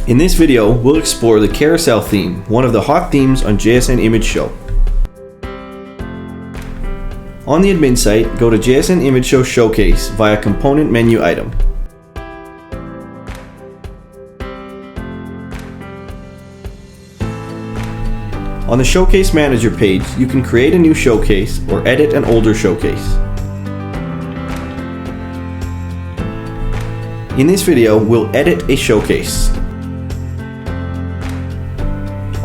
In this video, we'll explore the Carousel theme, one of the hot themes on JSN ImageShow. On the admin site, go to JSN ImageShow Showcase via Component Menu Item. On the Showcase Manager page, you can create a new showcase or edit an older showcase. In this video, we'll edit a showcase.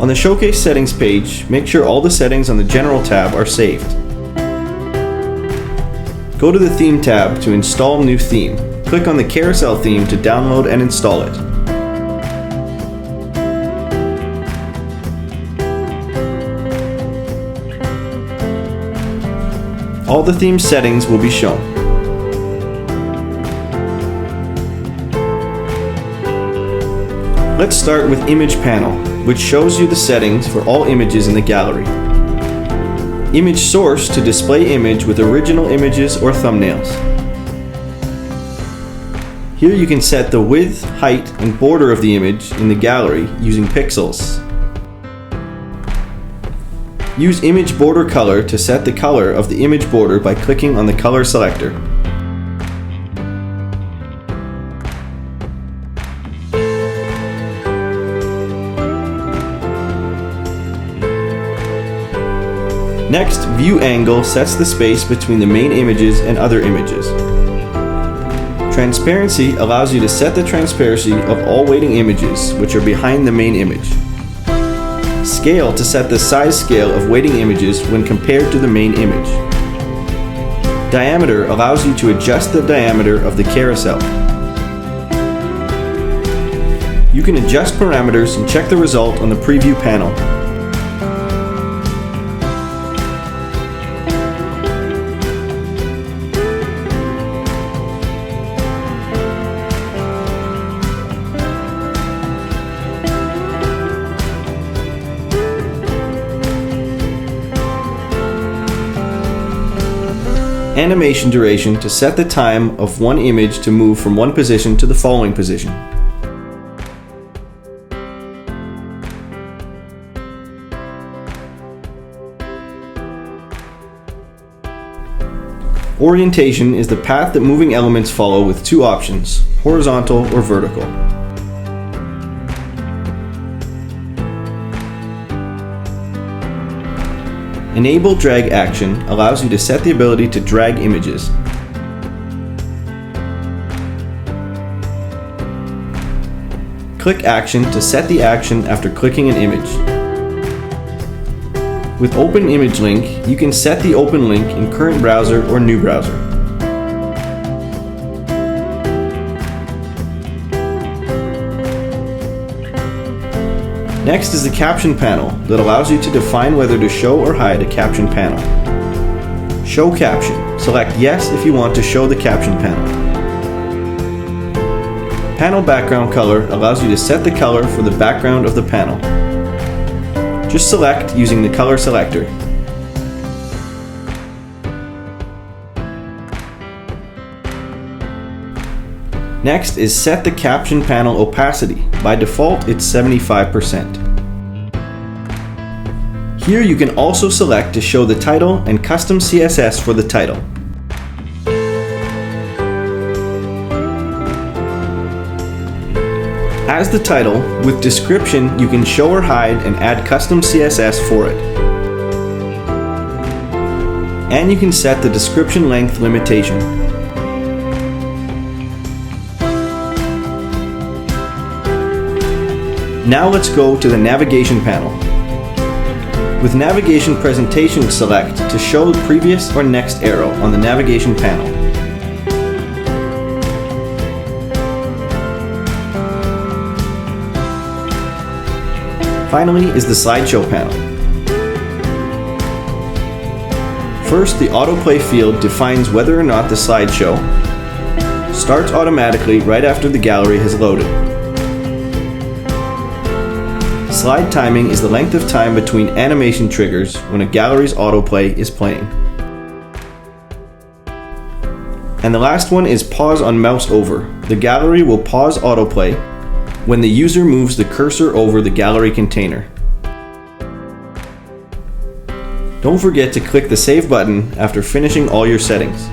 On the Showcase Settings page, make sure all the settings on the General tab are saved. Go to the Theme tab to install new theme. Click on the Carousel theme to download and install it. All the theme settings will be shown. Let's start with Image Panel, which shows you the settings for all images in the gallery. Image Source to display image with original images or thumbnails. Here you can set the width, height, and border of the image in the gallery using pixels. Use Image Border Color to set the color of the image border by clicking on the color selector. Next, View Angle sets the space between the main images and other images. Transparency allows you to set the transparency of all waiting images, which are behind the main image. Scale to set the size scale of waiting images when compared to the main image. Diameter allows you to adjust the diameter of the carousel. You can adjust parameters and check the result on the Preview panel. Animation duration to set the time of one image to move from one position to the following position. Orientation is the path that moving elements follow with two options, horizontal or vertical. Enable Drag Action allows you to set the ability to drag images. Click Action to set the action after clicking an image. With Open Image Link, you can set the open link in current browser or new browser. Next is the Caption panel that allows you to define whether to show or hide a caption panel. Show Caption. Select Yes if you want to show the caption panel. Panel Background Color allows you to set the color for the background of the panel. Just select using the color selector. Next is set the caption panel opacity. By default, it's 75%. Here you can also select to show the title and custom CSS for the title. As the title, with description you can show or hide and add custom CSS for it. And you can set the description length limitation. Now let's go to the Navigation panel. With Navigation Presentation, select to show the previous or next arrow on the Navigation panel. Finally is the Slideshow panel. First, the Autoplay field defines whether or not the slideshow starts automatically right after the gallery has loaded. Slide timing is the length of time between animation triggers when a gallery's autoplay is playing. And the last one is pause on mouse over. The gallery will pause autoplay when the user moves the cursor over the gallery container. Don't forget to click the Save button after finishing all your settings.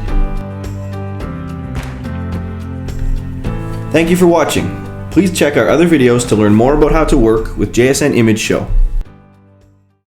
Thank you for watching. Please check our other videos to learn more about how to work with JSN ImageShow.